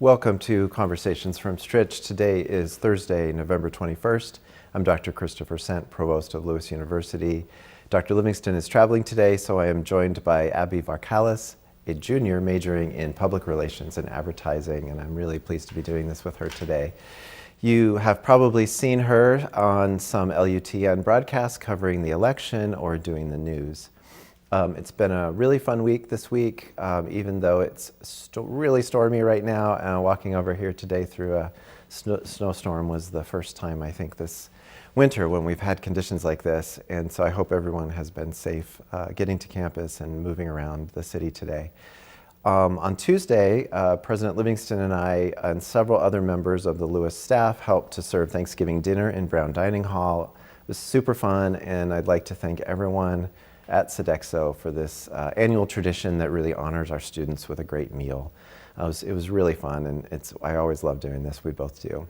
Welcome to Conversations from Stritch. Today is Thursday, November 21st. I'm Dr. Christopher Sant, Provost of Lewis University. Dr. Livingston is traveling today, so I am joined by Abby Varkalis, a junior majoring in public relations and advertising, and I'm really pleased to be doing this with her today. You have probably seen her on some LUTN broadcasts covering the election or doing the news. It's been a really fun week this week, even though it's really stormy right now. Walking over here today through a snowstorm was the first time, I think, this winter when we've had conditions like this. And so I hope everyone has been safe getting to campus and moving around the city today. On Tuesday, President Livingston and I and several other members of the Lewis staff helped to serve Thanksgiving dinner in Brown Dining Hall. It was super fun, and I'd like to thank everyone at Sodexo for this annual tradition that really honors our students with a great meal. It was really fun, and I always love doing this. We both do.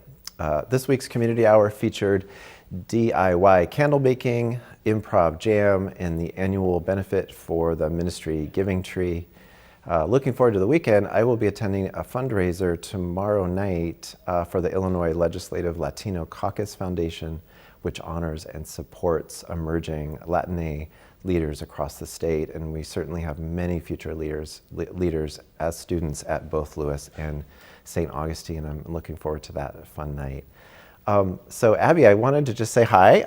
This week's community hour featured DIY candle making, improv jam, and the annual benefit for the ministry giving tree. Looking forward to the weekend, I will be attending a fundraiser tomorrow night for the Illinois Legislative Latino Caucus Foundation, which honors and supports emerging Latina leaders across the state, and we certainly have many future leaders as students at both Lewis and St. Augustine. I'm looking forward to that fun night. So Abby, I wanted to just say hi.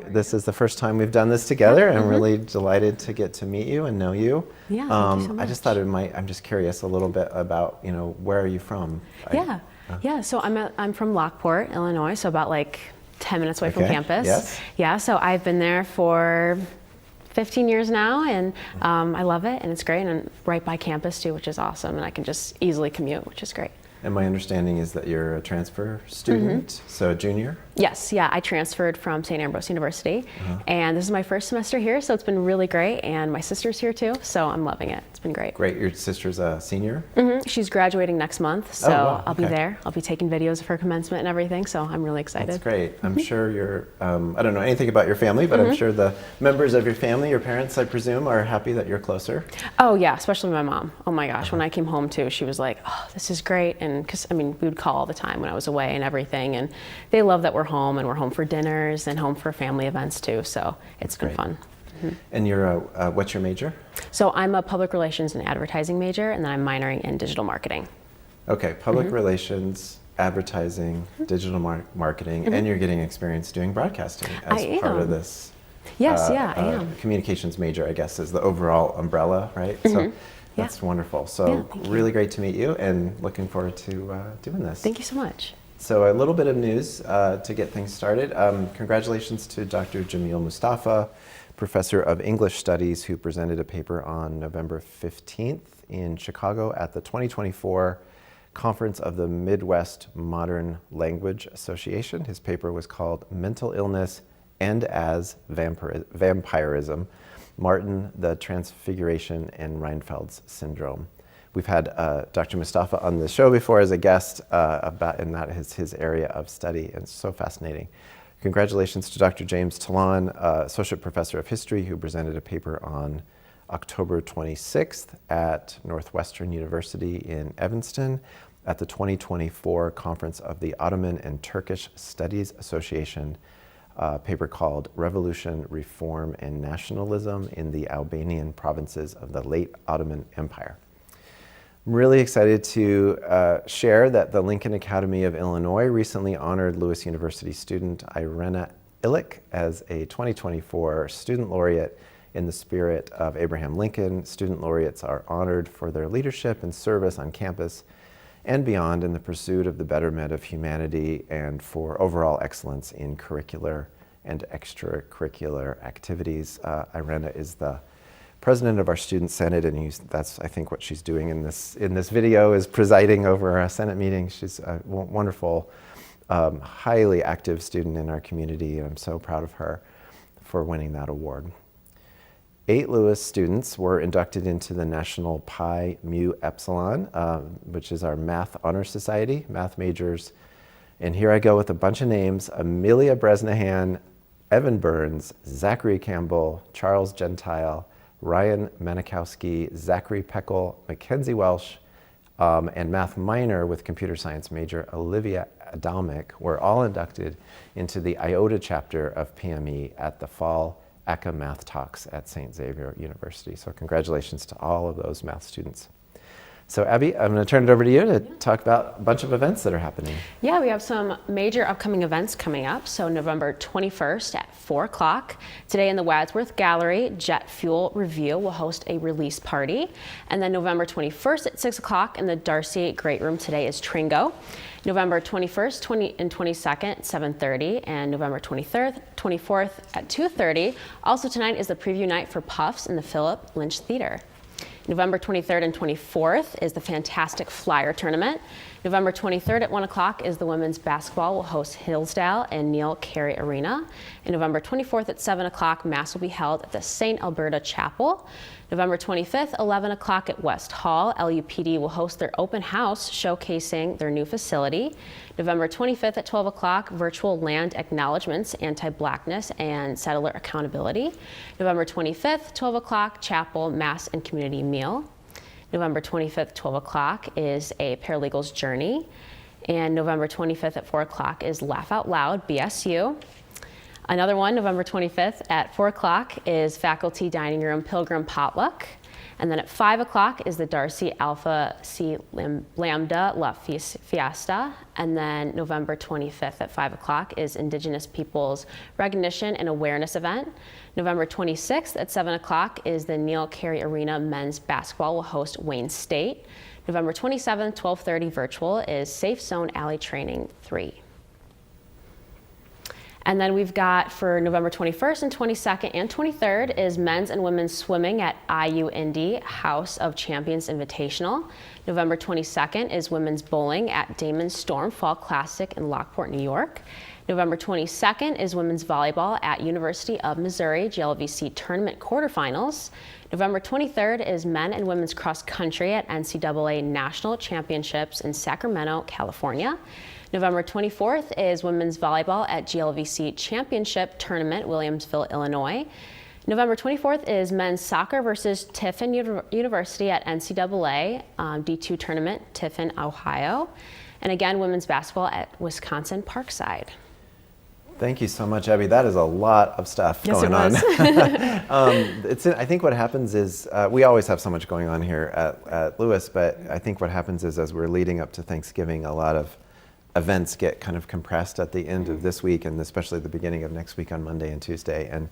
This is the first time we've done this together, and I'm really delighted to get to meet you and know you. Yeah, thank you so much. I just thought I'm just curious a little bit about, where are you from? So I'm from Lockport, Illinois, so about 10 minutes away from campus. Yes. Yeah, so I've been there for 15 years now, and I love it, and it's great, and I'm right by campus too, which is awesome, and I can just easily commute, which is great. And my understanding is that you're a transfer student, so a junior? Yes, yeah, I transferred from St. Ambrose University, and this is my first semester here, so it's been really great, and my sister's here too, so I'm loving it. It's been great. Great. Your sister's a senior? She's graduating next month, so wow. I'll be there. I'll be taking videos of her commencement and everything, so I'm really excited. That's great. I'm sure you're, I don't know anything about your family, but I'm sure the members of your family, your parents, I presume, are happy that you're closer. Oh yeah, especially my mom. Oh my gosh, when I came home too, she was like, oh, this is great. And because, we would call all the time when I was away and everything. And they love that we're home, and we're home for dinners and home for family events too. So it's been fun. And you're, what's your major? So I'm a public relations and advertising major, and then I'm minoring in digital marketing. Okay, public relations, advertising, digital marketing, and you're getting experience doing broadcasting as part of this. Yes, I am. Communications major, I guess, is the overall umbrella, right? So that's wonderful. So really great to meet you, and looking forward to doing this. Thank you so much. So a little bit of news to get things started. Congratulations to Dr. Jamil Mustafa, professor of English Studies, who presented a paper on November 15th in Chicago at the 2024 Conference of the Midwest Modern Language Association. His paper was called Mental Illness and as Vampirism, Martin, the Transfiguration, and Reinfeld's Syndrome. We've had Dr. Mustafa on the show before as a guest, and that is his area of study, and it's so fascinating. Congratulations to Dr. James Talon, Associate Professor of History, who presented a paper on October 26th at Northwestern University in Evanston at the 2024 Conference of the Ottoman and Turkish Studies Association, paper called Revolution, Reform, and Nationalism in the Albanian Provinces of the Late Ottoman Empire. I'm really excited to share that the Lincoln Academy of Illinois recently honored Lewis University student Irena Illick as a 2024 Student Laureate in the spirit of Abraham Lincoln. Student laureates are honored for their leadership and service on campus and beyond in the pursuit of the betterment of humanity and for overall excellence in curricular and extracurricular activities. Irena is the president of our student senate, and that's, I think, what she's doing in this video, is presiding over a senate meeting. She's a wonderful, highly active student in our community, and I'm so proud of her for winning that award. 8 Lewis students were inducted into the National Pi Mu Epsilon, which is our Math Honor Society, math majors. And here I go with a bunch of names: Amelia Bresnahan, Evan Burns, Zachary Campbell, Charles Gentile, Ryan Manikowski, Zachary Peckel, Mackenzie Welsh, and math minor with computer science major Olivia Adamic were all inducted into the IOTA chapter of PME at the Fall ECA Math Talks at St. Xavier University. So congratulations to all of those math students. So Abby, I'm going to turn it over to you to talk about a bunch of events that are happening. Yeah, we have some major upcoming events coming up. So November 21st at 4 o'clock, today in the Wadsworth Gallery, Jet Fuel Review will host a release party. And then November 21st at 6 o'clock in the Darcy Great Room, today is Tringo. November 21st and 22nd, 7:30, and November 23rd, 24th at 2:30. Also tonight is the preview night for Puffs in the Philip Lynch Theater. November 23rd and 24th is the Fantastic Flyer Tournament. November 23rd at 1 o'clock is the women's basketball will host Hillsdale and Neil Carey Arena. And November 24th at 7 o'clock, Mass will be held at the St. Alberta Chapel. November 25th, 11 o'clock at West Hall, LUPD will host their open house showcasing their new facility. November 25th at 12 o'clock, virtual land acknowledgements, anti-blackness, and settler accountability. November 25th, 12 o'clock, chapel, mass, and community meal. November 25th, 12 o'clock is a paralegal's journey. And November 25th at 4 o'clock is Laugh Out Loud, BSU. Another one, November 25th at 4 o'clock is Faculty Dining Room Pilgrim Potluck. And then at 5 o'clock is the Darcy Alpha Psi Lambda La Fiesta. And then November 25th at 5 o'clock is Indigenous Peoples Recognition and Awareness event. November 26th at 7 o'clock is the Neil Carey Arena Men's Basketball will host Wayne State. November 27th, 12:30 virtual is Safe Zone Alley Training 3. And then we've got for November 21st and 22nd and 23rd is men's and women's swimming at IU Indy House of Champions Invitational. November 22nd is women's bowling at Damon Storm Fall Classic in Lockport, New York. November 22nd is women's volleyball at University of Missouri GLVC Tournament quarterfinals. November 23rd is men and women's cross country at NCAA National Championships in Sacramento, California. November 24th is women's volleyball at GLVC Championship Tournament, Williamsville, Illinois. November 24th is men's soccer versus Tiffin University at NCAA D2 Tournament, Tiffin, Ohio. And again, women's basketball at Wisconsin Parkside. Thank you so much, Abby. That is a lot of stuff going on. I think what happens is we always have so much going on here at Lewis, but I think what happens is as we're leading up to Thanksgiving, a lot of events get kind of compressed at the end of this week and especially the beginning of next week on Monday and Tuesday. And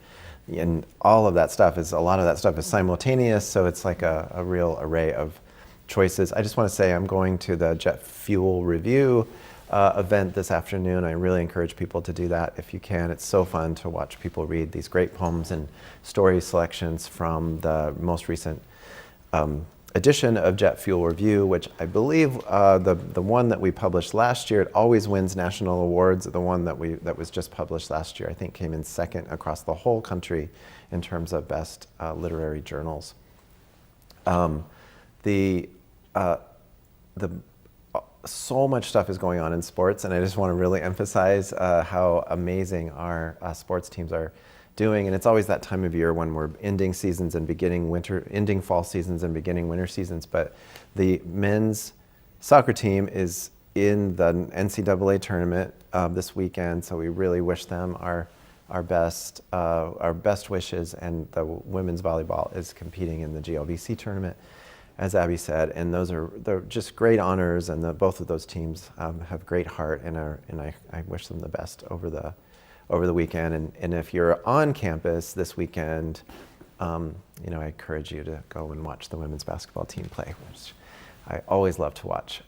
all of that stuff a lot of that stuff is simultaneous, so it's like a real array of choices. I just want to say I'm going to the Jet Fuel Review event this afternoon. I really encourage people to do that if you can. It's so fun to watch people read these great poems and story selections from the most recent edition of Jet Fuel Review, which I believe the one that we published last year, it always wins national awards. The one that was just published last year, I think, came in second across the whole country in terms of best literary journals. So much stuff is going on in sports, and I just want to really emphasize how amazing our sports teams are doing. And it's always that time of year when we're ending seasons and ending fall seasons and beginning winter seasons. But the men's soccer team is in the NCAA tournament this weekend, so we really wish them our best wishes. And the women's volleyball is competing in the GLVC tournament, as Abby said, and they're just great honors, and both of those teams have great heart, and I wish them the best over the weekend. And if you're on campus this weekend, I encourage you to go and watch the women's basketball team play, which I always love to watch.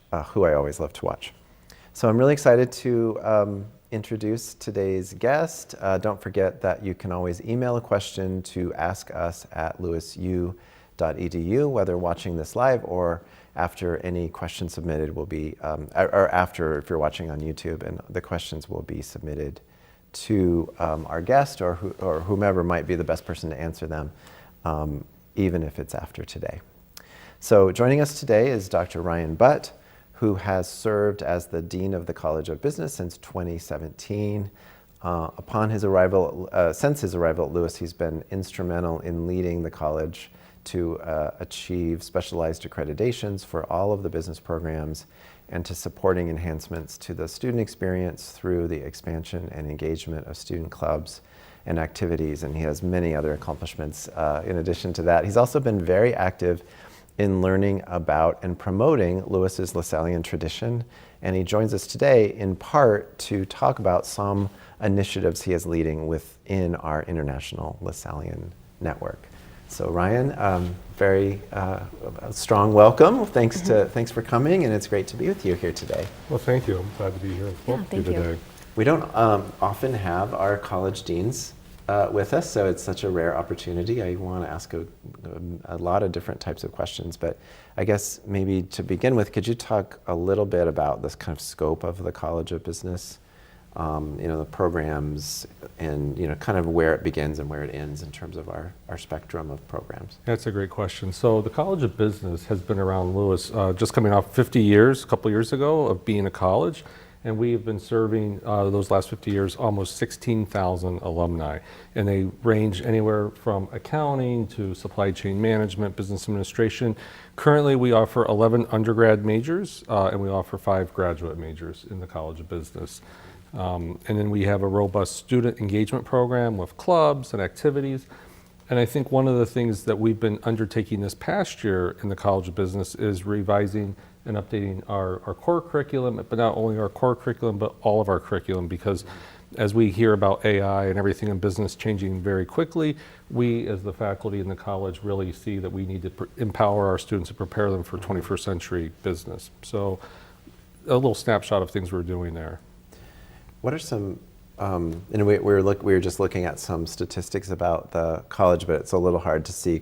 So I'm really excited to introduce today's guest. Don't forget that you can always email a question to ask us at lewisu.edu, whether watching this live or after any questions submitted will be, or after if you're watching on YouTube, and the questions will be submitted to our guest or whomever might be the best person to answer them, even if it's after today. So joining us today is Dr. Ryan Butt, who has served as the Dean of the College of Business since 2017. Since his arrival at Lewis, he's been instrumental in leading the college to achieve specialized accreditations for all of the business programs and to supporting enhancements to the student experience through the expansion and engagement of student clubs and activities. And he has many other accomplishments in addition to that. He's also been very active in learning about and promoting Lewis's Lasallian tradition. And he joins us today in part to talk about some initiatives he is leading within our international Lasallian network. So Ryan, very strong welcome. Thanks for coming, and it's great to be with you here today. Well, thank you. I'm glad to be here with you today. We don't often have our college deans with us, so it's such a rare opportunity. I want to ask a lot of different types of questions, but I guess maybe to begin with, could you talk a little bit about this kind of scope of the College of Business, the programs, and kind of where it begins and where it ends in terms of our spectrum of programs? That's a great question. So the College of Business has been around Lewis just coming off 50 years, a couple years ago, of being a college. And we have been serving those last 50 years almost 16,000 alumni. And they range anywhere from accounting to supply chain management, business administration. Currently, we offer 11 undergrad majors and we offer 5 graduate majors in the College of Business. And then we have a robust student engagement program with clubs and activities. And I think one of the things that we've been undertaking this past year in the College of Business is revising and updating our core curriculum, but not only our core curriculum, but all of our curriculum, because as we hear about AI and everything in business changing very quickly, we as the faculty in the college really see that we need to empower our students and prepare them for 21st century business. So a little snapshot of things we're doing there. What are some, we were just looking at some statistics about the college, but it's a little hard to see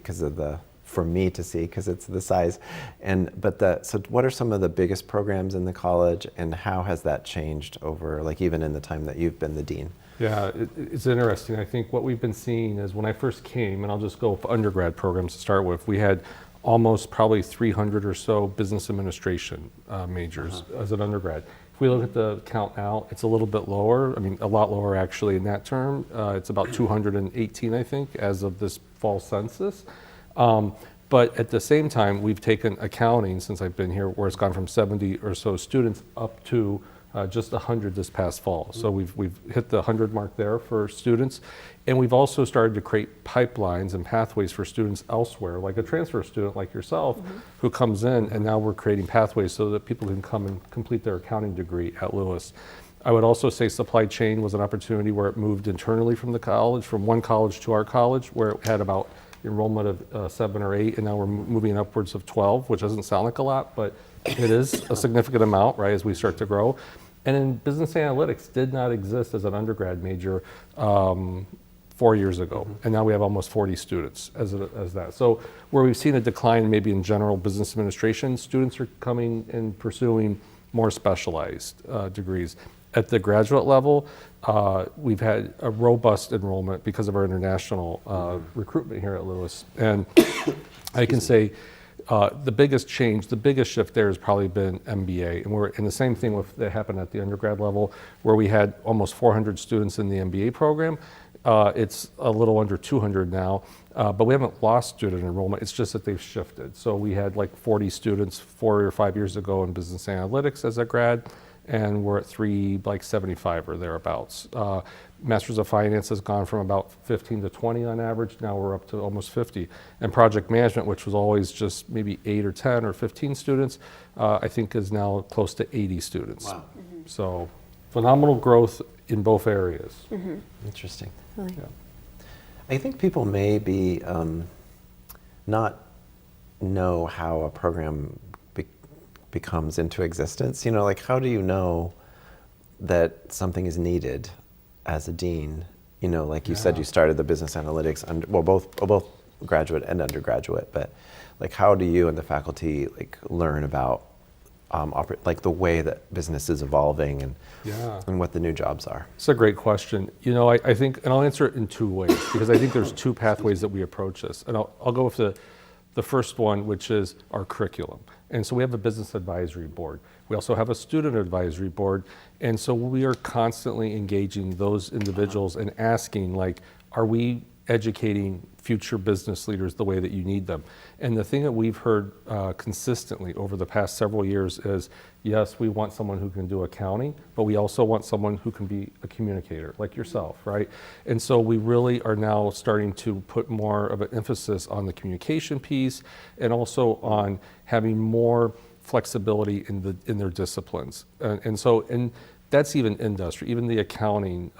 for me to see because it's the size. So what are some of the biggest programs in the college, and how has that changed over, even in the time that you've been the dean? Yeah, it's interesting. I think what we've been seeing is when I first came, and I'll just go for undergrad programs to start with, we had almost probably 300 or so business administration majors as an undergrad. If we look at the count now, it's a little bit lower. I mean, a lot lower actually in that term. It's about 218, I think, as of this fall census. But at the same time, we've taken accounting since I've been here, where it's gone from 70 or so students up to just 100 this past fall. So we've hit the 100 mark there for students. And we've also started to create pipelines and pathways for students elsewhere, like a transfer student like yourself who comes in, and now we're creating pathways so that people can come and complete their accounting degree at Lewis. I would also say supply chain was an opportunity where it moved internally from the college, from one college to our college, where it had about enrollment of 7 or 8, and now we're moving upwards of 12, which doesn't sound like a lot, but it is a significant amount, right, as we start to grow. And then business analytics did not exist as an undergrad major 4 years ago, and now we have almost 40 students as that. So where we've seen a decline maybe in general business administration, students are coming and pursuing more specialized degrees. At the graduate level, we've had a robust enrollment because of our international recruitment here at Lewis. And I can say the biggest change, the biggest shift there has probably been MBA. And we're in the same thing that happened at the undergrad level, where we had almost 400 students in the MBA program. It's a little under 200 now, but we haven't lost student enrollment. It's just that they've shifted. So we had like 40 students 4 or 5 years ago in business analytics as a grad, and we're at 375 or thereabouts. Masters of Finance has gone from about 15 to 20 on average. Now we're up to almost 50. And project management, which was always just maybe 8 or 10 or 15 students, I think is now close to 80 students. Wow. So phenomenal growth in both areas. Interesting. Really? Yeah. I think people may be not know how a program becomes into existence. How do you know that something is needed as a dean? You said you started the business analytics, both graduate and undergraduate, but how do you and the faculty learn about the way that business is evolving and what the new jobs are? It's a great question. I think, and I'll answer it in 2 ways, because I think there's 2 pathways that we approach this. And I'll go with the first one, which is our curriculum. And so we have a business advisory board. We also have a student advisory board. And so we are constantly engaging those individuals and asking, are we educating future business leaders the way that you need them. And the thing that we've heard consistently over the past several years is, yes, we want someone who can do accounting, but we also want someone who can be a communicator like yourself, right? And so we really are now starting to put more of an emphasis on the communication piece and also on having more flexibility in their disciplines. And that's even industry. Even the accounting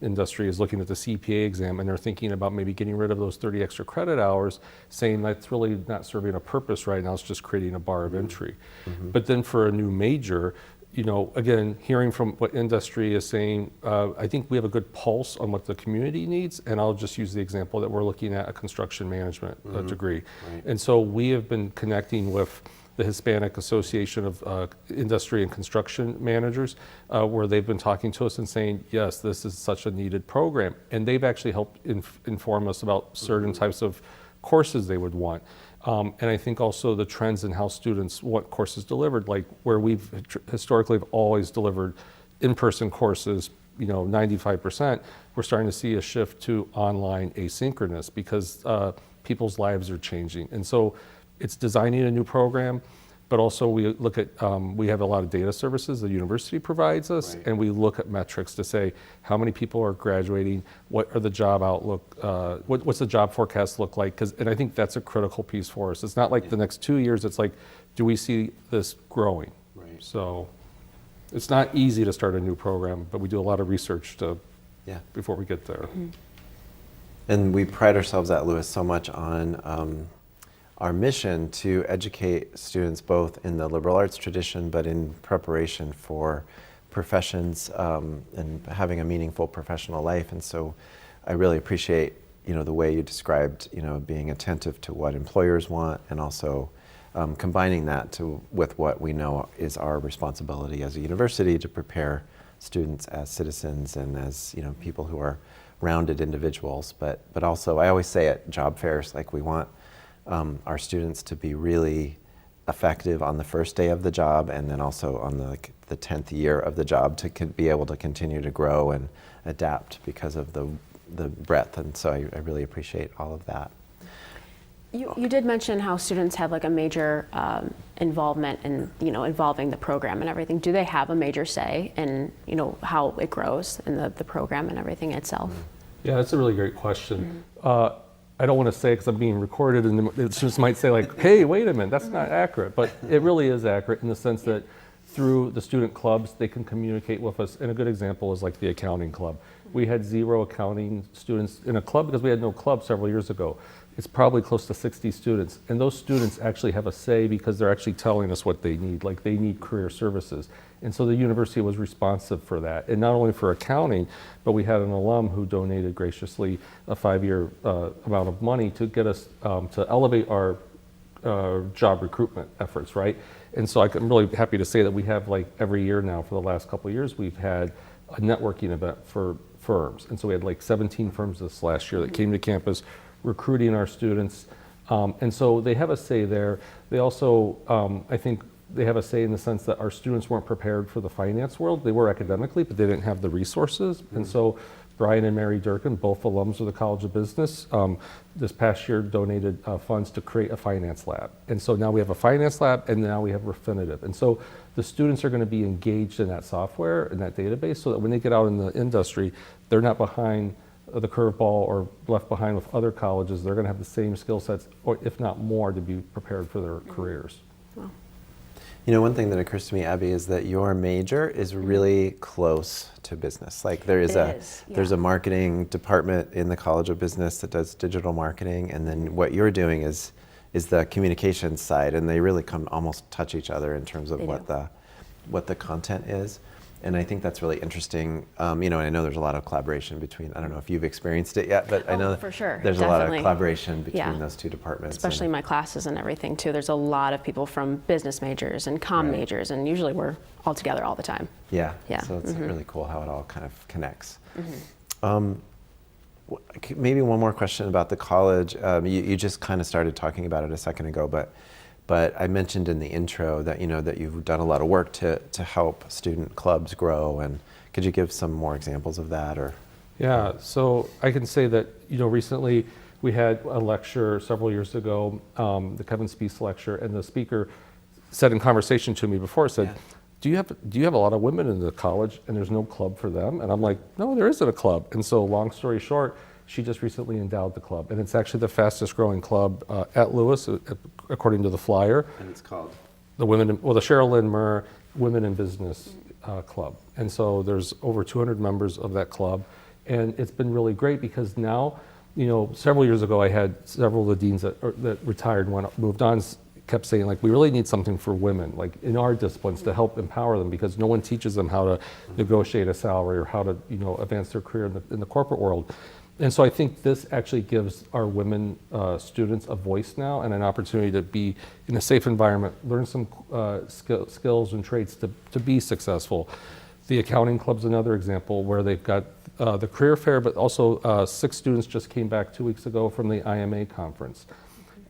industry is looking at the CPA exam, and they're thinking about maybe getting rid of those 30 extra credit hours, saying that's really not serving a purpose right now, it's just creating a bar of entry. But then for a new major, again, hearing from what industry is saying, I think we have a good pulse on what the community needs, and I'll just use the example that we're looking at a construction management degree. Right. And so we have been connecting with the Hispanic Association of Industry and Construction Managers, where they've been talking to us and saying, yes, this is such a needed program. And they've actually helped inform us about certain types of courses they would want. And I think also the trends in how students want courses delivered, like where we've historically have always delivered in-person courses, 95%, we're starting to see a shift to online asynchronous because people's lives are changing. And so it's designing a new program, but also we look at, we have a lot of data services the university provides us, Right. and we look at metrics to say how many people are graduating, what are the job outlook, what's the job forecast look like, and I think that's a critical piece for us. It's not like the next 2 years, it's like, do we see this growing? Right. So it's not easy to start a new program, but we do a lot of research before we get there. And we pride ourselves at Lewis so much on our mission to educate students both in the liberal arts tradition, but in preparation for professions and having a meaningful professional life. And so I really appreciate, the way you described, being attentive to what employers want, and also combining that with what we know is our responsibility as a university to prepare students as citizens and as, people who are rounded individuals. But also, I always say at job fairs, like, we want our students to be really effective on the first day of the job, and then also on the 10th year of the job to be able to continue to grow and adapt because of the breadth. And so I really appreciate all of that. You did mention how students have like a major involvement in, involving the program and everything. Do they have a major say in, how it grows in the program and everything itself? Yeah, that's a really great question. I don't want to say because I'm being recorded, and the students might say like, hey, wait a minute, that's not accurate. But it really is accurate in the sense that through the student clubs, they can communicate with us. And a good example is like the accounting club. We had 0 accounting students in a club because we had no club several years ago. It's probably close to 60 students. And those students actually have a say because they're actually telling us what they need, like they need career services. And so the university was responsive for that. And not only for accounting, but we had an alum who donated graciously a 5-year amount of money to get us to elevate our job recruitment efforts, right? And so I'm really happy to say that we have, like, every year now for the last couple of years, we've had a networking event for firms. And so we had like 17 firms this last year that came to campus recruiting our students. And so they have a say there. They also, I think, they have a say in the sense that our students weren't prepared for the finance world. They were academically, but they didn't have the resources. And so Brian and Mary Durkin, both alums of the College of Business, this past year donated funds to create a finance lab. And so now we have a finance lab, and now we have Refinitiv. And so the students are going to be engaged in that software and that database so that when they get out in the industry, they're not behind the curveball or left behind with other colleges. They're going to have the same skill sets, or if not more, to be prepared for their careers. Wow. One thing that occurs to me, Abby, is that your major is really close to business. Like, there's a marketing department in the College of Business that does digital marketing, and then what you're doing is the communications side, and they really almost touch each other in terms of what the content is. And I think that's really interesting. And I know there's a lot of collaboration between, I don't know if you've experienced it yet, but I know for sure. there's Definitely. a lot of collaboration between those two departments. Especially my classes and everything too. There's a lot of people from business majors and comm majors, and usually we're all together all the time. Yeah. Yeah. So it's really cool how it all kind of connects. Maybe one more question about the college. You just kind of started talking about it a second ago, but I mentioned in the intro that that you've done a lot of work to help student clubs grow, and could you give some more examples of that? Or Yeah, so I can say that, recently we had a lecture several years ago, the Kevin Speece lecture, and the speaker said in conversation to me before, said, do you have a lot of women in the college and there's no club for them? And I'm like, no, there isn't a club. And so long story short, she just recently endowed the club. And it's actually the fastest growing club at Lewis, according to the flyer. And it's called? The Cheryl Lynn Murr Women in Business Club. And so there's over 200 members of that club. And it's been really great because now, several years ago, I had several of the deans that retired and moved on, kept saying, like, we really need something for women, like in our disciplines, to help empower them, because no one teaches them how to negotiate a salary or how to, advance their career in the corporate world. And so I think this actually gives our women students a voice now and an opportunity to be in a safe environment, learn some skills and traits to be successful. The accounting club's another example where they've got the career fair, but also 6 students just came back 2 weeks ago from the IMA conference.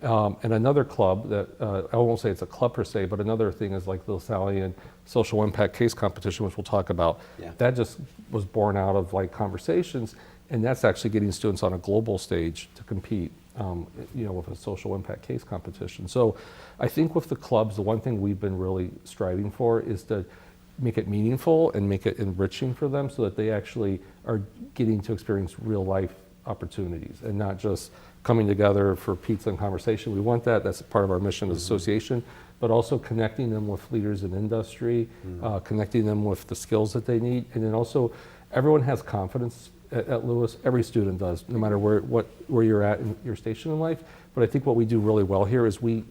And another club that, I won't say it's a club per se, but another thing is like the Lasallian Social Impact Case Competition, which we'll talk about. Yeah. That just was born out of like conversations, and that's actually getting students on a global stage to compete, with a social impact case competition. So I think with the clubs, the one thing we've been really striving for is to make it meaningful and make it enriching for them so that they actually are getting to experience real life opportunities and not just coming together for pizza and conversation. We want that. That's part of our mission as an association, but also connecting them with leaders in industry, connecting them with the skills that they need. And then also everyone has confidence at Lewis. Every student does, no matter where you're at in your station in life. But I think what we do really well here is we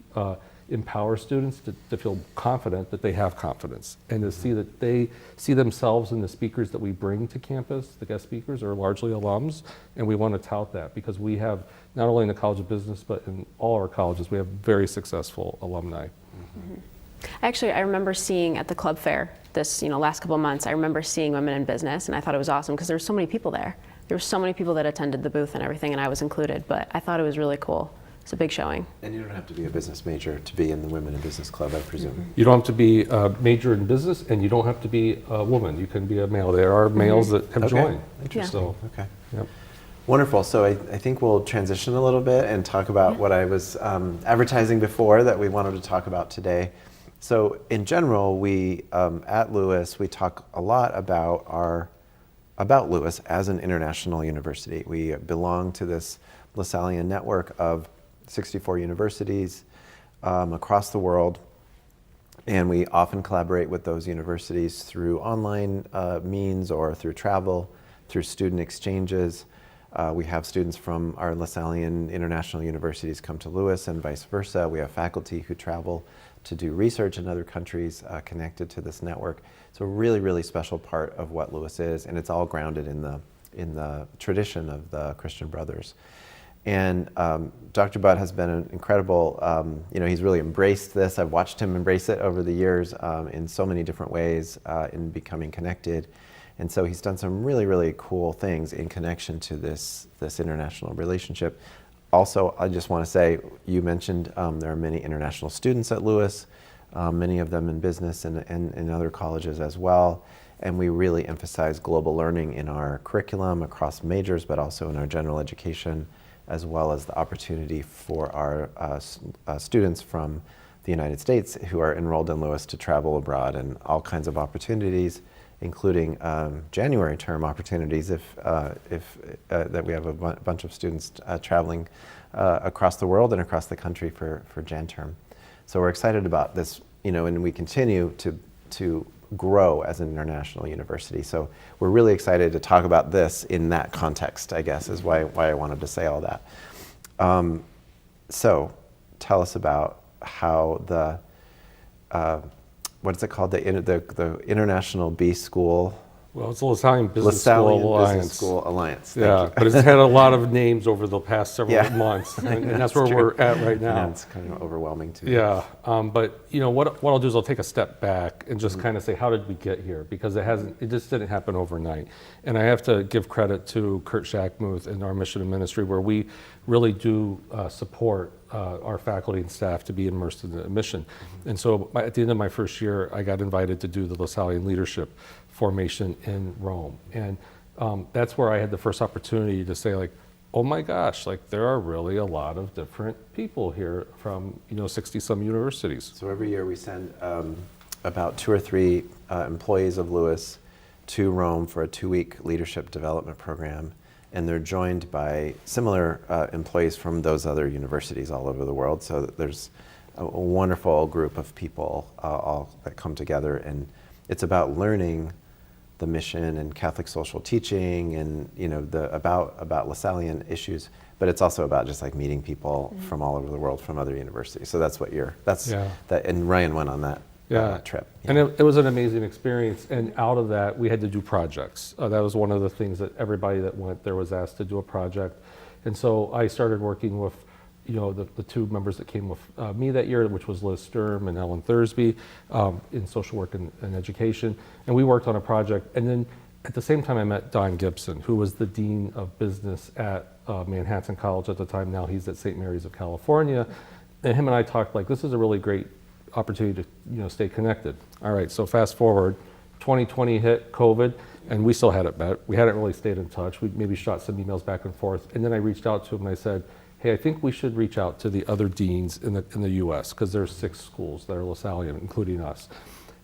empower students to feel confident that they have confidence, and to see that they see themselves in the speakers that we bring to campus. The guest speakers are largely alums, and we want to tout that because we have, not only in the College of Business, but in all our colleges, we have very successful alumni. Actually, I remember seeing at the club fair this, last couple of months, I remember seeing women in business, and I thought it was awesome because there were so many people there. There were so many people that attended the booth and everything, and I was included, but I thought it was really cool. It's a big showing. And you don't have to be a business major to be in the Women in Business Club, I presume. You don't have to be a major in business, and you don't have to be a woman. You can be a male. There are males that have joined. Interesting. So, okay. Yep. Wonderful. So I think we'll transition a little bit and talk about what I was advertising before that we wanted to talk about today. So in general, we at Lewis, we talk a lot about Lewis as an international university. We belong to this Lasallian network of 64 universities across the world, and we often collaborate with those universities through online means or through travel, through student exchanges. We have students from our Lasallian international universities come to Lewis and vice versa. We have faculty who travel to do research in other countries connected to this network. It's a really, really special part of what Lewis is, and it's all grounded in the tradition of the Christian Brothers. And Dr. Budd has been an incredible, he's really embraced this. I've watched him embrace it over the years in so many different ways in becoming connected. And so he's done some really, really cool things in connection to this international relationship. Also, I just want to say, you mentioned there are many international students at Lewis, many of them in business and in other colleges as well. And we really emphasize global learning in our curriculum across majors, but also in our general education, as well as the opportunity for our students from the United States who are enrolled in Lewis to travel abroad, and all kinds of opportunities, including January term opportunities that we have a bunch of students traveling across the world and across the country for Jan term. So we're excited about this, and we continue to grow as an international university. So we're really excited to talk about this in that context, I guess, is why I wanted to say all that. So tell us about how the, what is it called? The International B School. Well, it's the Lasallian Business School Alliance. Yeah, but it's had a lot of names over the past several months, and that's where we're at right now. Yeah, it's kind of overwhelming too. Yeah, but what I'll do is I'll take a step back and just kind of say, how did we get here? Because it just didn't happen overnight. And I have to give credit to Kurt Shackmuth and our mission and ministry, where we really do support our faculty and staff to be immersed in the mission. And so at the end of my first year, I got invited to do the Lasallian leadership formation in Rome. And that's where I had the first opportunity to say like, oh my gosh, like there are really a lot of different people here from 60 some universities. So every year we send about 2 or 3 employees of Lewis to Rome for a 2-week leadership development program, and they're joined by similar employees from those other universities all over the world. So that there's a wonderful group of people all that come together, and it's about learning the mission and Catholic social teaching and about Lasallian issues, but it's also about just like meeting people from all over the world from other universities. So that's what that, and Ryan went on that trip. And it was an amazing experience, and out of that we had to do projects. That was one of the things that everybody that went there was asked to do a project. And so I started working with the 2 members that came with me that year, which was Liz Sturm and Ellen Thursby, in social work and education. And we worked on a project. And then at the same time, I met Don Gibson, who was the Dean of Business at Manhattan College at the time. Now he's at St. Mary's of California. And him and I talked like, this is a really great opportunity to stay connected. All right, so fast forward, 2020 hit, COVID, and we still had it met. We hadn't really stayed in touch. We maybe shot some emails back and forth. And then I reached out to him and I said, hey, I think we should reach out to the other deans in the US, because there's 6 schools that are Lasallian, including us.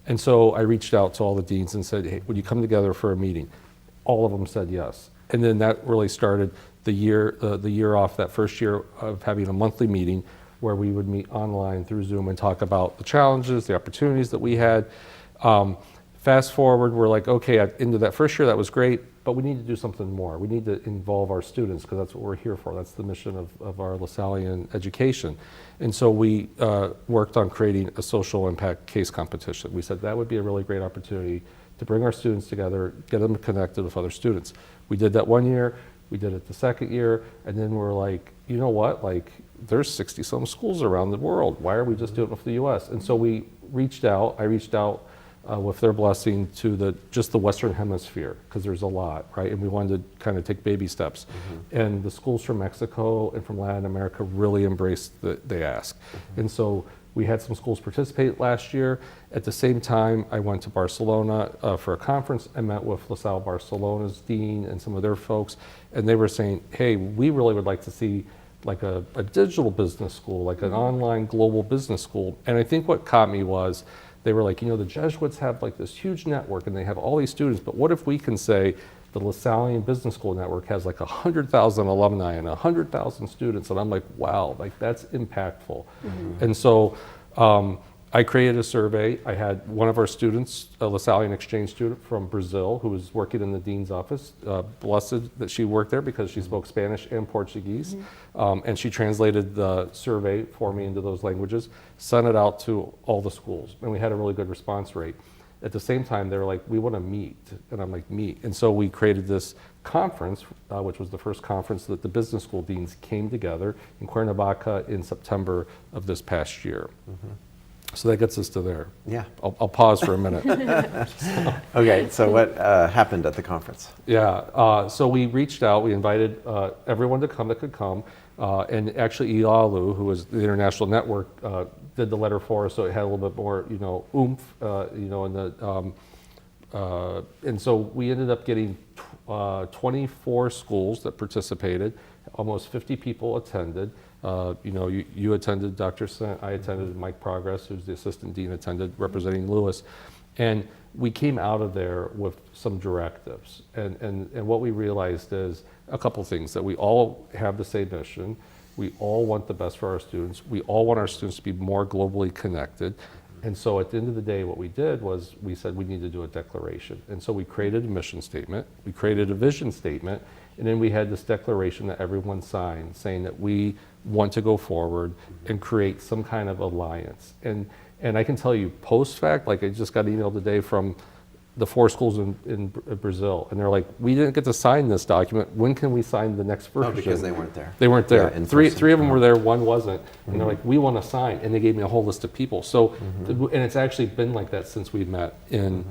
And so I reached out to all the deans and said, hey, would you come together for a meeting? All of them said yes. And then that really started the year off, that first year of having a monthly meeting where we would meet online through Zoom and talk about the challenges, the opportunities that we had. Fast forward, we're like, okay, into that first year, that was great, but we need to do something more. We need to involve our students, because that's what we're here for. That's the mission of our Lasallian education. And so we worked on creating a social impact case competition. We said that would be a really great opportunity to bring our students together, get them connected with other students. We did that one year, we did it the second year, and then we're like, you know what, like there's 60 some schools around the world. Why are we just doing it for the US? And so I reached out with their blessing to just the Western Hemisphere, because there's a lot, right? And we wanted to kind of take baby steps. And the schools from Mexico and from Latin America really embraced the ask. And so we had some schools participate last year. At the same time, I went to Barcelona for a conference. I met with LaSalle Barcelona's dean and some of their folks, and they were saying, hey, we really would like to see like a digital business school, like an online global business school. And I think what caught me was, they were like, the Jesuits have like this huge network and they have all these students, but what if we can say the Lasallian Business School Network has like 100,000 alumni and 100,000 students? And I'm like, wow, like that's impactful. And so I created a survey. I had one of our students, a Lasallian exchange student from Brazil, who was working in the dean's office. Blessed that she worked there, because she spoke Spanish and Portuguese. And she translated the survey for me into those languages, sent it out to all the schools, and we had a really good response rate. At the same time, they were like, we want to meet. And I'm like, meet. And so we created this conference, which was the first conference that the business school deans came together in Cuernavaca in September of this past year. So that gets us to there. Yeah. I'll pause for a minute. Okay, so what happened at the conference? Yeah, so we reached out, we invited everyone to come that could come, and actually Ilalu, who was the international network, did the letter for us, so it had a little bit more, oomph, and so we ended up getting 24 schools that participated, almost 50 people attended. You attended, Dr. Sent, I attended, Mike Progress, who's the assistant dean, attended, representing Lewis. And we came out of there with some directives. And what we realized is a couple things, that we all have the same mission. We all want the best for our students. We all want our students to be more globally connected. And so at the end of the day, what we did was we said we need to do a declaration. And so we created a mission statement, we created a vision statement, and then we had this declaration that everyone signed saying that we want to go forward and create some kind of alliance. And I can tell you post fact, like I just got an email today from the 4 schools in Brazil, and they're like, we didn't get to sign this document. When can we sign the next version? Oh, because they weren't there. They weren't there. Yeah, three of them were there, one wasn't. And they're like, we want to sign. And they gave me a whole list of people. So, and it's actually been like that since we met in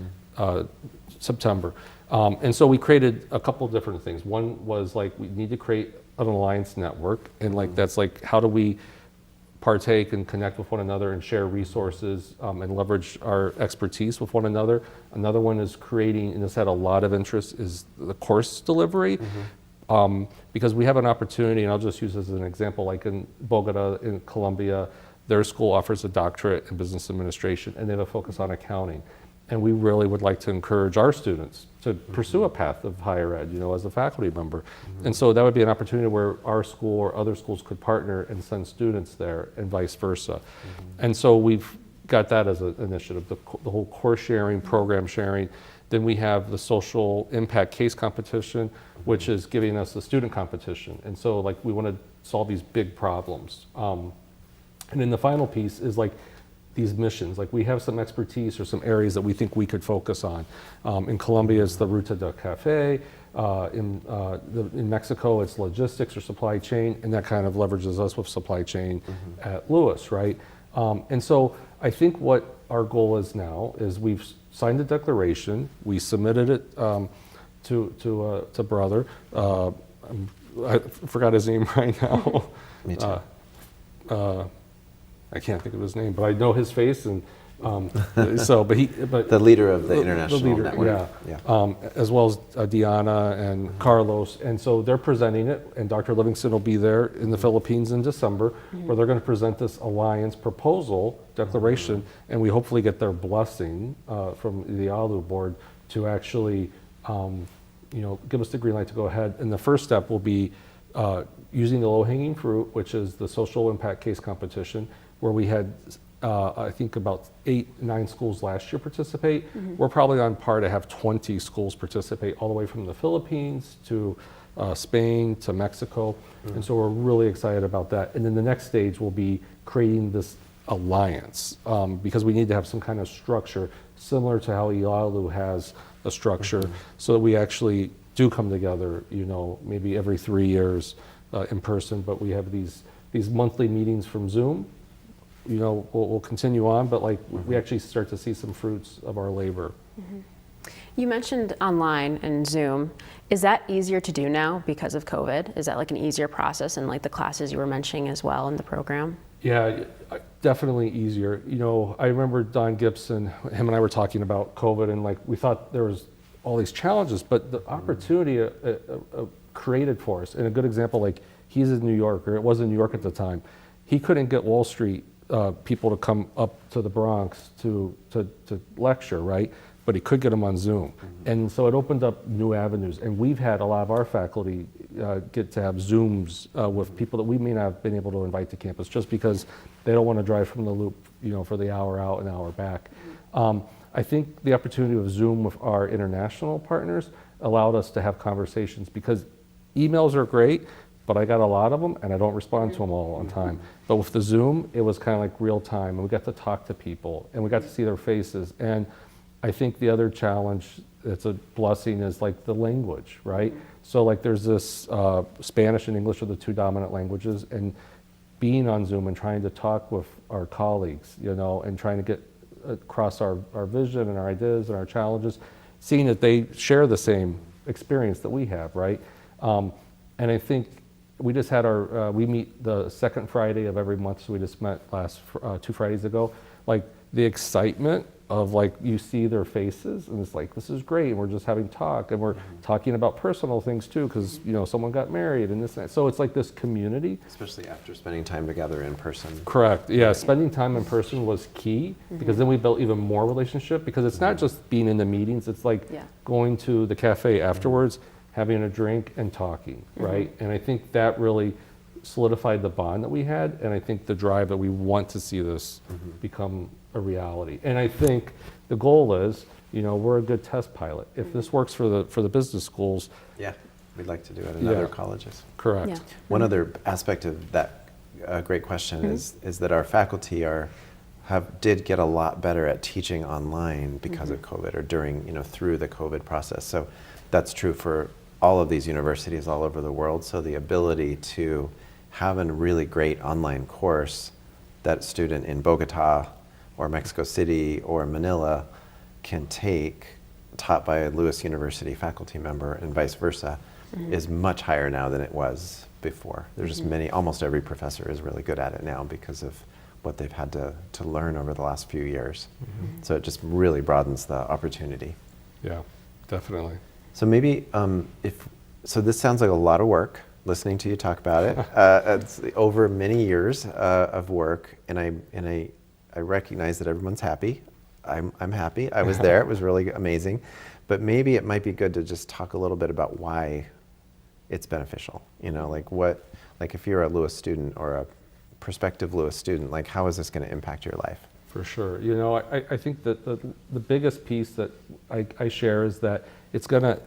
September. And so we created a couple of different things. One was like, we need to create an alliance network. And like, that's like, how do we partake and connect with one another and share resources and leverage our expertise with one another. Another one is creating, and this had a lot of interest, is the course delivery. Because we have an opportunity, and I'll just use this as an example, like in Bogota, in Colombia, their school offers a doctorate in business administration, and they have a focus on accounting. And we really would like to encourage our students to pursue a path of higher ed, as a faculty member. And so that would be an opportunity where our school or other schools could partner and send students there, and vice versa. And so we've got that as an initiative, the whole course sharing, program sharing. Then we have the social impact case competition, which is giving us the student competition. And so like we want to solve these big problems. And then the final piece is like these missions. Like we have some expertise or some areas that we think we could focus on. In Colombia, it's the Ruta del Café. In Mexico, it's logistics or supply chain, and that kind of leverages us with supply chain at Lewis, right? And so I think what our goal is now is we've signed a declaration. We submitted it to Brother. I forgot his name right now. Me too. I can't think of his name, but I know his face, and but The leader of the international the leader, network. yeah. As well as Diana and Carlos, and so they're presenting it, and Dr. Livingston will be there in the Philippines in December, where they're going to present this alliance proposal declaration, and we hopefully get their blessing from the ALU board to actually, give us the green light to go ahead. And the first step will be using the low-hanging fruit, which is the social impact case competition, where we had I think about 8-9 schools last year participate. We're probably on par to have 20 schools participate, all the way from the Philippines to Spain to Mexico. And so we're really excited about that. And then the next stage will be creating this alliance, because we need to have some kind of structure similar to how EALU has a structure, so that we actually do come together, maybe every 3 years in person, but we have these monthly meetings from Zoom. We'll continue on, but we actually start to see some fruits of our labor. You mentioned online and Zoom. Is that easier to do now because of COVID? Is that like an easier process in like the classes you were mentioning as well in the program? Yeah, definitely easier. I remember Don Gibson, him and I were talking about COVID, and we thought there was all these challenges, but the opportunity created for us. And a good example, he's in New York, or it was in New York at the time. He couldn't get Wall Street people to come up to the Bronx to lecture, right? But he could get them on Zoom. And so it opened up new avenues. And we've had a lot of our faculty get to have Zooms with people that we may not have been able to invite to campus, just because they don't want to drive from the Loop, for the hour out and hour back. I think the opportunity of Zoom with our international partners allowed us to have conversations, because emails are great, but I got a lot of them and I don't respond to them all on time. But with the Zoom, it was kind of like real time, and we got to talk to people and we got to see their faces. And I think the other challenge that's a blessing is the language, right? So there's this Spanish and English are the two dominant languages, and being on Zoom and trying to talk with our colleagues, and trying to get across our vision and our ideas and our challenges, seeing that they share the same experience that we have, right? And I think we just had we meet the second Friday of every month, so we just met last 2 Fridays ago. The excitement of you see their faces, and it's this is great, and we're just having talk, and we're talking about personal things too, because someone got married and this and that. So it's this community. Especially after spending time together in person. Correct, yeah, spending time in person was key, because then we built even more relationship, because it's not just being in the meetings, it's going to the cafe afterwards, having a drink and talking, right? And I think that really solidified the bond that we had, and I think the drive that we want to see this become a reality. And I think the goal is, we're a good test pilot. If this works for the business schools, yeah, we'd like to do it in other colleges. Correct. Yeah. One other aspect of that great question is that our faculty did get a lot better at teaching online because of COVID, or during, through the COVID process. So that's true for all of these universities all over the world. So the ability to have a really great online course that a student in Bogota or Mexico City or Manila can take, taught by a Lewis University faculty member, and vice versa, is much higher now than it was before. There's just almost every professor is really good at it now because of what they've had to learn over the last few years. So it just really broadens the opportunity. Yeah, definitely. So maybe so this sounds like a lot of work, listening to you talk about it. It's over many years of work, and I recognize that everyone's happy. I'm happy. I was there. It was really amazing. But maybe it might be good to just talk a little bit about why it's beneficial. You know, like if you're a Lewis student or a prospective Lewis student, like how is this going to impact your life? For sure. You know, I think that the biggest piece that I share is that it's going to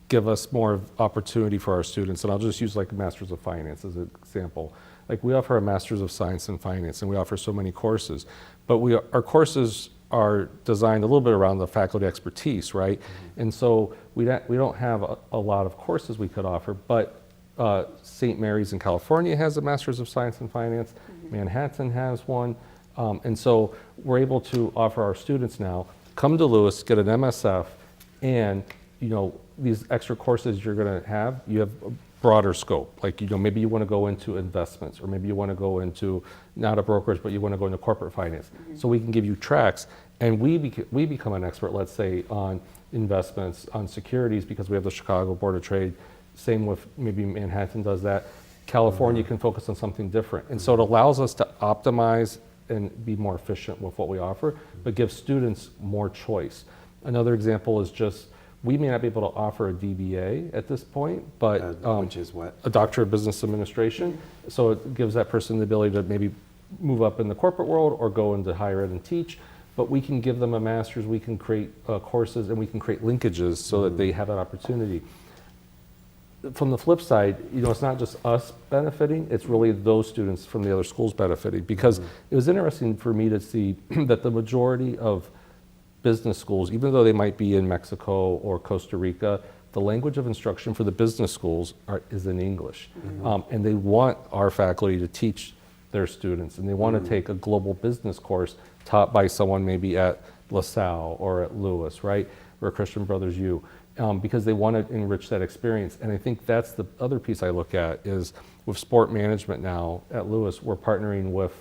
give us more opportunity for our students. And I'll just use like a Master's of Finance as an example. Like we offer a Master's of Science in Finance, and we offer so many courses. But our courses are designed a little bit around the faculty expertise, right? And so we don't have a lot of courses we could offer, but St. Mary's in California has a Master's of Science in Finance. Manhattan has one. And so we're able to offer our students now, come to Lewis, get an MSF, and you know, these extra courses you're going to have, you have a broader scope. Like, you know, maybe you want to go into investments, or maybe you want to go into not a brokerage, but you want to go into corporate finance. So we can give you tracks, and we become an expert, let's say, on investments, on securities, because we have the Chicago Board of Trade. Same with maybe Manhattan does that. California can focus on something different. And so it allows us to optimize and be more efficient with what we offer, but give students more choice. Another example is just, we may not be able to offer a DBA at this point, but Which is what? a Doctor of Business Administration. So it gives that person the ability to maybe move up in the corporate world or go into higher ed and teach. But we can give them a master's, we can create courses, and we can create linkages so that they have that opportunity. From the flip side, you know, it's not just us benefiting, it's really those students from the other schools benefiting. Because it was interesting for me to see that the majority of business schools, even though they might be in Mexico or Costa Rica, the language of instruction for the business schools is in English. And they want our faculty to teach their students, and they want to take a global business course taught by someone maybe at LaSalle or at Lewis, right? Or Christian Brothers U, because they want to enrich that experience. And I think that's the other piece I look at is with sport management now at Lewis, we're partnering with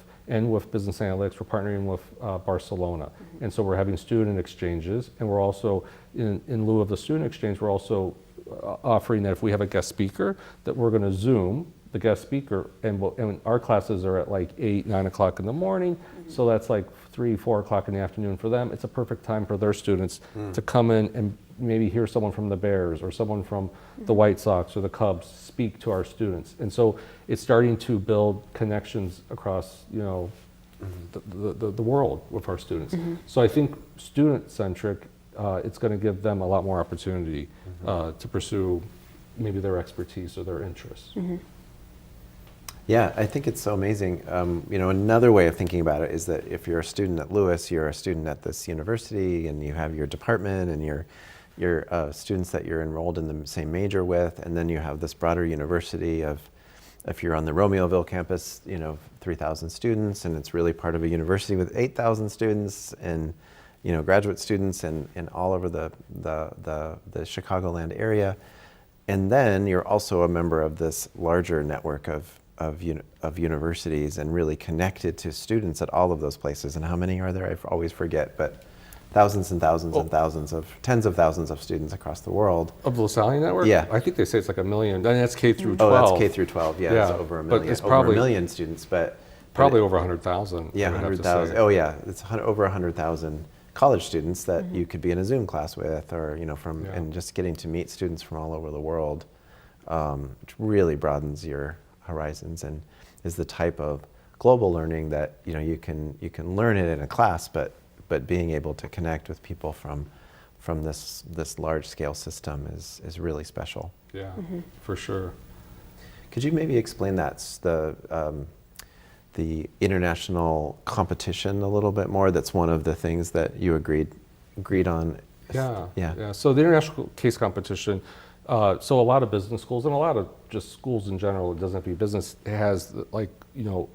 business analytics, we're partnering with Barcelona. And so we're having student exchanges, and we're also, in lieu of the student exchange, we're also offering that if we have a guest speaker, that we're going to Zoom the guest speaker, and our classes are at like 8, 9 o'clock in the morning, so that's like 3, 4 o'clock in the afternoon for them. It's a perfect time for their students to come in and maybe hear someone from the Bears or someone from the White Sox or the Cubs speak to our students. And so it's starting to build connections across, you know, the world with our students. So I think student-centric, it's going to give them a lot more opportunity to pursue maybe their expertise or their interests. Yeah, I think it's so amazing. You know, another way of thinking about it is that if you're a student at Lewis, you're a student at this university, and you have your department and your students that you're enrolled in the same major with, and then you have this broader university of, if you're on the Romeoville campus, you know, 3,000 students, and it's really part of a university with 8,000 students, and you know, graduate students, and all over the Chicagoland area. And then you're also a member of this larger network of universities, and really connected to students at all of those places. And how many are there? I always forget, but thousands and thousands and thousands tens of thousands of students across the world. Of the Lasallian network? Yeah. I think they say it's like 1 million. And that's K through 12. Oh, that's K through 12. Yeah, it's over 1 million. But it's probably over 1 million students, but probably over 100,000. Yeah, 100,000. Oh, yeah, it's over 100,000 college students that you could be in a Zoom class with, or you know, and just getting to meet students from all over the world, which really broadens your horizons and is the type of global learning that you know you can learn it in a class, but being able to connect with people from this large scale system is really special. Yeah, for sure. Could you maybe explain that, the international competition a little bit more? That's one of the things that you agreed on. Yeah. So the international case competition, so a lot of business schools and a lot of just schools in general, it doesn't have to be business, has like, you know,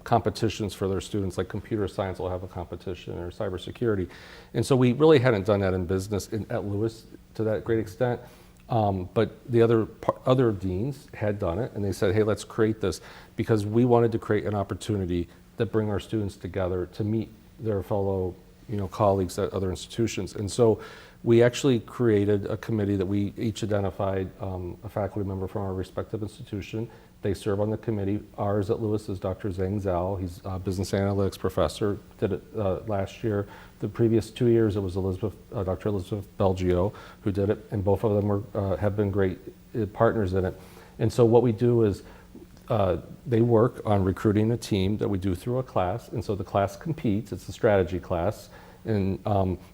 competitions for their students, like computer science will have a competition, or cybersecurity. And so we really hadn't done that in business at Lewis to that great extent. But the other deans had done it, and they said, hey, let's create this, because we wanted to create an opportunity that bring our students together to meet their fellow colleagues at other institutions. And so we actually created a committee that we each identified a faculty member from our respective institution. They serve on the committee. Ours at Lewis is Dr. Zhang Zhao. He's a business analytics professor, did it last year. The previous 2 years, it was Dr. Elizabeth Belgio who did it, and both of them have been great partners in it. And so what we do is they work on recruiting a team that we do through a class, and so the class competes. It's a strategy class, and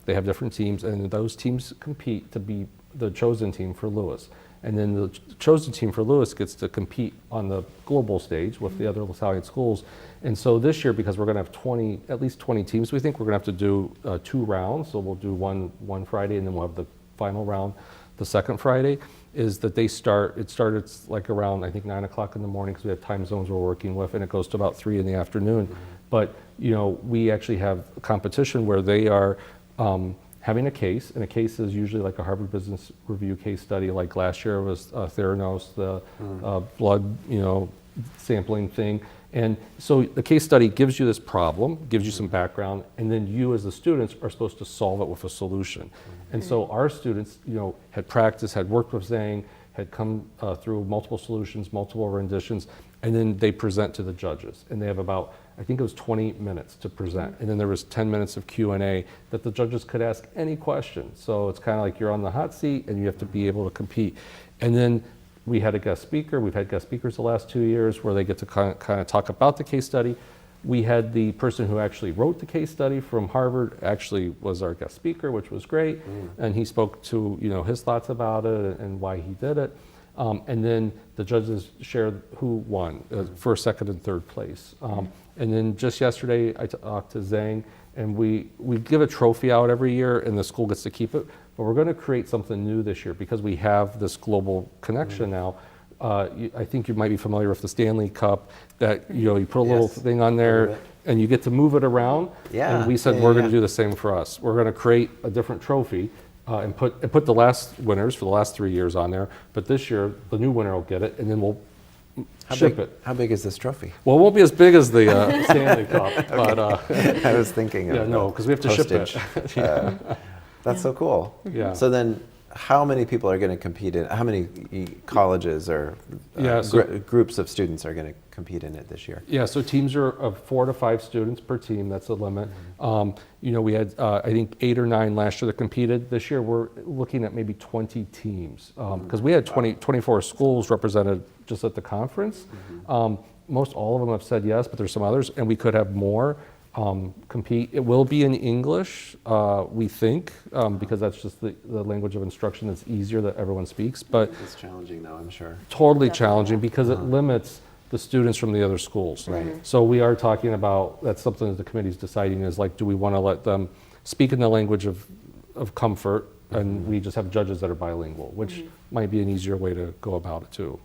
they have different teams, and those teams compete to be the chosen team for Lewis. And then the chosen team for Lewis gets to compete on the global stage with the other Lasallian schools. And so this year, because we're going to have at least 20 teams, we think we're going to have to do 2 rounds. So we'll do one Friday, and then we'll have the final round the second Friday. Is that it started like around, I think, 9 o'clock in the morning, because we have time zones we're working with, and it goes to about 3 in the afternoon. But we actually have a competition where they are having a case, and a case is usually like a Harvard Business Review case study. Like last year was Theranos, the blood sampling thing. And so the case study gives you this problem, gives you some background, and then you as the students are supposed to solve it with a solution. And so our students, had practiced, had worked with Zhang, had come through multiple solutions, multiple renditions, and then they present to the judges. And they have about, I think it was 20 minutes to present. And then there was 10 minutes of Q&A that the judges could ask any question. So it's kind of like you're on the hot seat and you have to be able to compete. And then we had a guest speaker. We've had guest speakers the last 2 years where they get to kind of talk about the case study. We had the person who actually wrote the case study from Harvard actually was our guest speaker, which was great. And he spoke to his thoughts about it and why he did it. And then the judges shared who won, first, second, and third place. And then just yesterday, I talked to Zhang, and we give a trophy out every year, and the school gets to keep it. But we're going to create something new this year because we have this global connection now. I think you might be familiar with the Stanley Cup, that you put a little thing on there, and you get to move it around. Yeah. And we said we're going to do the same for us. We're going to create a different trophy. And put the last winners for the last 3 years on there. But this year, the new winner will get it, and then we'll ship it. How big is this trophy? Well, it won't be as big as the Stanley Cup, but I was thinking of because we have to postage. ship it. That's so cool. Yeah. So then, how many people are going to compete in? How many colleges or groups of students are going to compete in it this year? Yeah, so teams are of 4 to 5 students per team. That's the limit. We had I think 8 or 9 last year that competed. This year we're looking at maybe 20 teams because we had 24 schools represented just at the conference. Most all of them have said yes, but there's some others, and we could have more compete. It will be in English, we think, because that's just the language of instruction that's easier that everyone speaks. But it's challenging, though, I'm sure. Totally challenging because it limits the students from the other schools. Right. So we are talking about, that's something that the committee's deciding is like, do we want to let them speak in the language of comfort, and we just have judges that are bilingual, which might be an easier way to go about it too.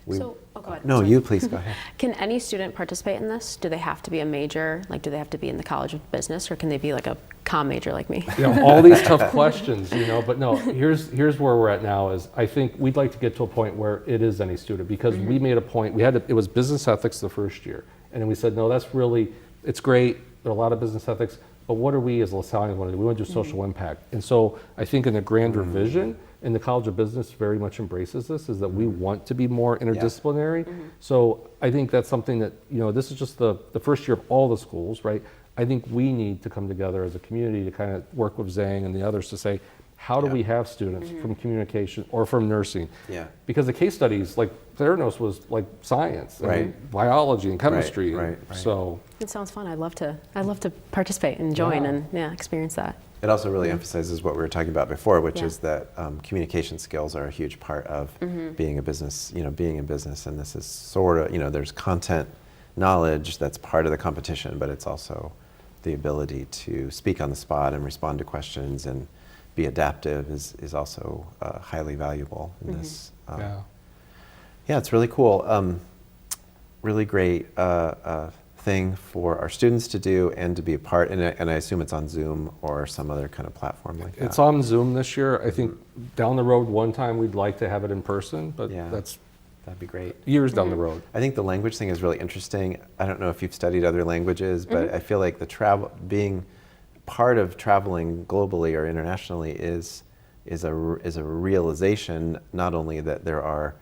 Go ahead. No, Sorry. you please go ahead. Can any student participate in this? Do they have to be a major? Like, do they have to be in the College of Business, or can they be like a comm major like me? All these tough questions, but no, here's where we're at now is I think we'd like to get to a point where it is any student, because we made a point, it was business ethics the first year. And then we said, no, it's great. There are a lot of business ethics, but what are we as Lasallians want to do? We want to do social impact. And so I think in the grander vision, and the College of Business very much embraces this, is that we want to be more interdisciplinary. So I think that's something that, this is just the first year of all the schools, right? I think we need to come together as a community to kind of work with Zhang and the others to say, how do we have students from communication or from nursing? Yeah. Because the case studies, like Theranos was like science, and biology and chemistry. Right. So it sounds fun. I'd love to participate and join and experience that. It also really emphasizes what we were talking about before, which is that communication skills are a huge part of being a business, being in business. And this is sort of, there's content knowledge that's part of the competition, but it's also the ability to speak on the spot and respond to questions and be adaptive is also highly valuable in this. Yeah, it's really cool. Really great thing for our students to do and to be a part, and I assume it's on Zoom or some other kind of platform like that. It's on Zoom this year. I think down the road, one time we'd like to have it in person, but Yeah. that's That'd be great. years down the road. I think the language thing is really interesting. I don't know if you've studied other languages, but I feel like the travel, being part of traveling globally or internationally is a realization not only that there are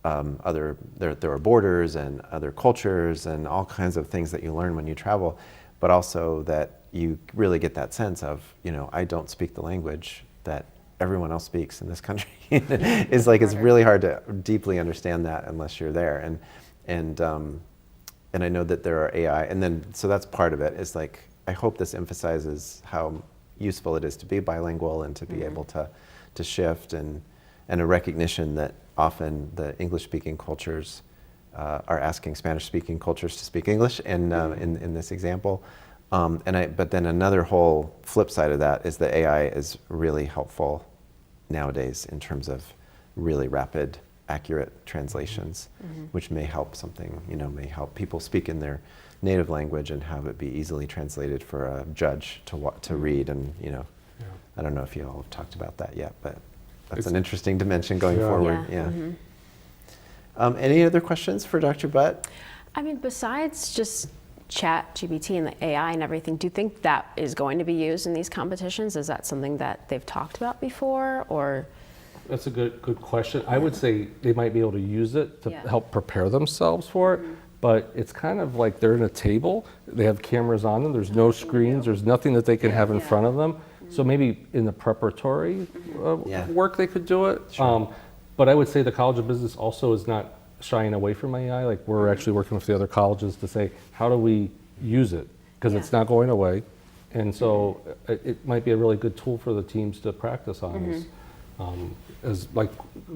there are borders and other cultures and all kinds of things that you learn when you travel, but also that you really get that sense of, I don't speak the language that everyone else speaks in this country. It's like it's really hard to deeply understand that unless you're there. And I know that there are AI, and then so that's part of it. Is like I hope this emphasizes how useful it is to be bilingual and to be able to shift, and a recognition that often the English-speaking cultures are asking Spanish-speaking cultures to speak English, and in this example. But then another whole flip side of that is that AI is really helpful nowadays in terms of really rapid, accurate translations, which may help may help people speak in their native language and have it be easily translated for a judge to read. And I don't know if you all have talked about that yet, but that's an interesting dimension going forward. Yeah. Any other questions for Dr. Butt? I mean, besides just Chat GPT and the AI and everything, do you think that is going to be used in these competitions? Is that something that they've talked about before, or? That's a good question. I would say they might be able to use it to help prepare themselves for it, but it's kind of like they're in a table, they have cameras on them, there's no screens, there's nothing that they can have in front of them. So maybe in the preparatory work they could do it. Sure. But I would say the College of Business also is not shying away from AI. Like we're actually working with the other colleges to say, how do we use it? Because it's not going away. And so it might be a really good tool for the teams to practice on. As like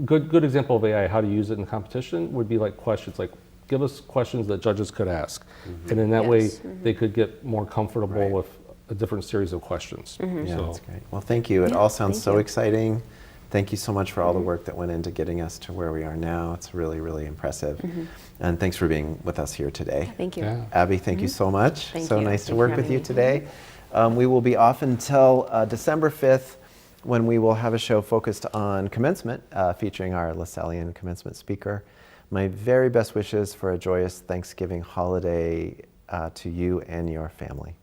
good example of AI, how to use it in the competition would be like questions, like give us questions that judges could ask. And in that way, they could get more comfortable with a different series of questions. Yeah, that's great. Well, thank you. It all sounds so exciting. Thank you so much for all the work that went into getting us to where we are now. It's really, really impressive. And thanks for being with us here today. Thank you. Yeah. Abby, thank you so much. Thank so you. nice to Thank work you with for you having me. today. We will be off until December 5th, when we will have a show focused on commencement, featuring our Lasallian commencement speaker. My very best wishes for a joyous Thanksgiving holiday to you and your family.